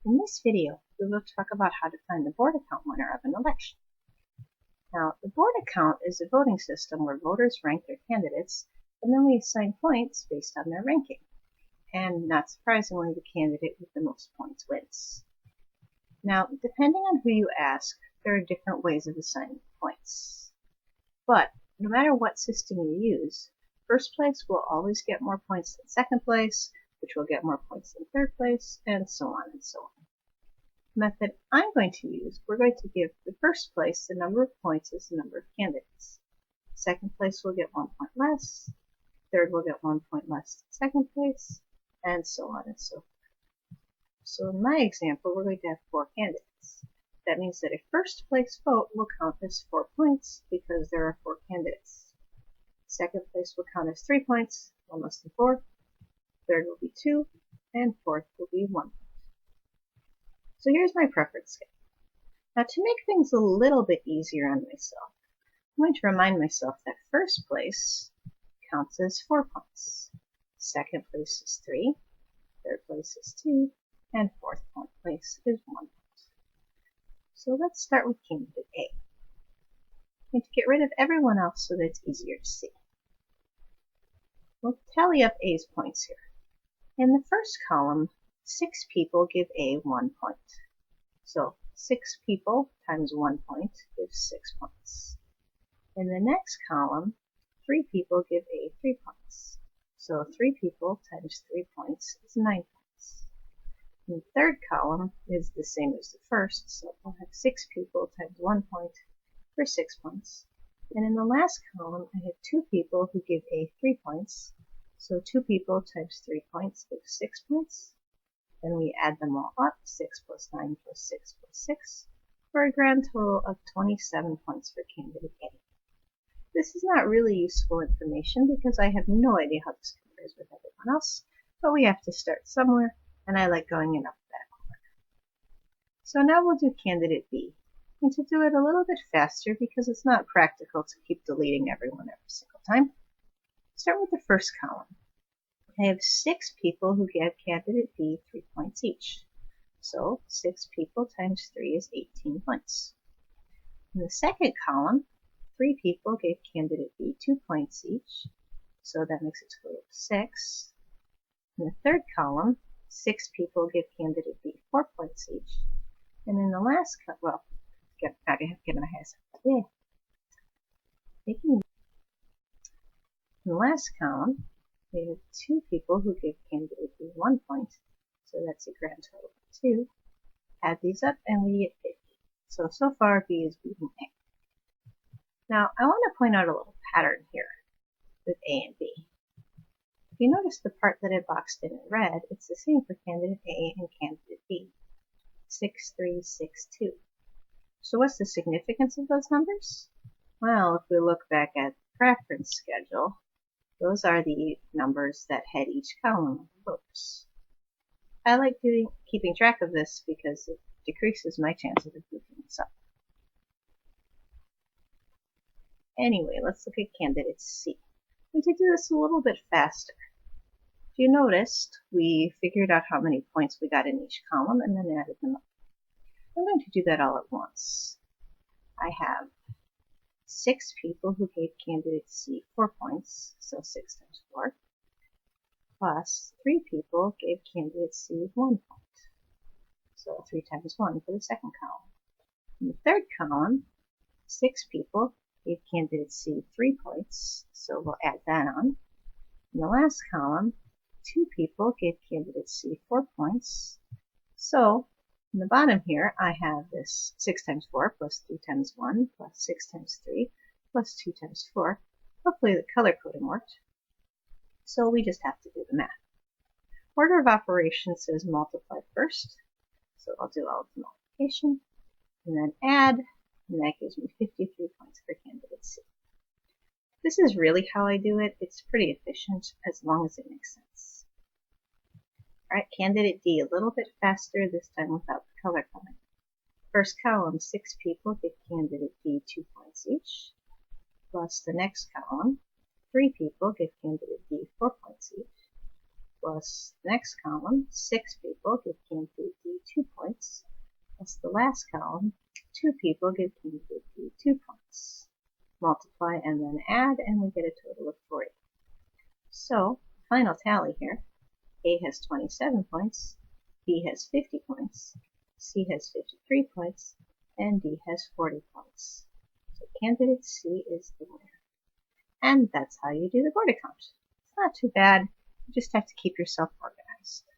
In this video, we will talk about how to find the Borda Count winner of an election. Now, the Borda Count is a voting system where voters rank their candidates, and then we assign points based on their ranking. And not surprisingly, the candidate with the most points wins. Now, depending on who you ask, there are different ways of assigning points. But no matter what system you use, first place will always get more points than second place, which will get more points than third place, and so on and so on. The method I'm going to use, we're going to give the first place the number of points as the number of candidates. Second place will get 1 point less, third will get 1 point less than second place, and so on and so forth. So in my example, we're going to have 4 candidates. That means that a first place vote will count as 4 points because there are 4 candidates. Second place will count as 3 points, 1 less than 4. Third will be 2, and fourth will be 1 point. So here's my preference scale. Now to make things a little bit easier on myself, I'm going to remind myself that first place counts as 4 points. Second place is 3, third place is 2, and fourth place is 1 point. So let's start with candidate A. I'm going to get rid of everyone else so that it's easier to see. We'll tally up A's points here. In the first column, 6 people give A 1 point. So 6 people times 1 point gives 6 points. In the next column, 3 people give A 3 points. So 3 people times 3 points is 9 points. In the third column is the same as the first, so we'll have 6 people times 1 point for 6 points. And in the last column, I have 2 people who give A 3 points. So 2 people times 3 points gives 6 points. Then we add them all up, 6 plus 9 plus 6 plus 6, for a grand total of 27 points for candidate A. This is not really useful information because I have no idea how this compares with everyone else, but we have to start somewhere, and I like going in alphabetical order. So now we'll do candidate B. And to do it a little bit faster because it's not practical to keep deleting everyone every single time, start with the first column. I have 6 people who give candidate B 3 points each. So 6 people times 3 is 18 points. In the second column, 3 people gave candidate B 2 points each. So that makes a total of 6. In the third column, 6 people give candidate B 4 points each. And in the last column, in the last column, we have 2 people who give candidate B 1 point, so that's a grand total of 2. Add these up and we get 50. So far B is beating A. Now I want to point out a little pattern here with A and B. If you notice the part that I boxed in red, it's the same for candidate A and candidate B. 6, 3, 6, 2. So what's the significance of those numbers? Well, if we look back at the preference schedule, those are the numbers that head each column of the votes. I like keeping track of this because it decreases my chances of looking this up. Anyway, let's look at candidate C. I'm going to do this a little bit faster. If you noticed, we figured out how many points we got in each column and then added them up. I'm going to do that all at once. I have 6 people who gave candidate C 4 points, so 6 times 4, plus 3 people gave candidate C 1 point, so 3 times 1 for the second column. In the third column, 6 people gave candidate C 3 points, so we'll add that on. In the last column, 2 people gave candidate C 4 points, so in the bottom here, I have this 6 times 4 plus 3 times 1 plus 6 times 3 plus 2 times 4. Hopefully the color coding worked. So we just have to do the math. Order of operations says multiply first. So I'll do all of the multiplication and then add, and that gives me 53 points for candidate C. This is really how I do it. It's pretty efficient as long as it makes sense. Alright, candidate D, a little bit faster, this time without the color coding. First column, 6 people give candidate D 2 points each, plus the next column, 3 people give candidate D 4 points each, plus the next column, 6 people give candidate D 52 points, plus the last column, 2 people give King 52 points. Multiply and then add, and we get a total of 40. So, final tally here. A has 27 points, B has 50 points, C has 53 points, and D has 40 points. So candidate C is the winner. And that's how you do the Borda count. It's not too bad. You just have to keep yourself organized.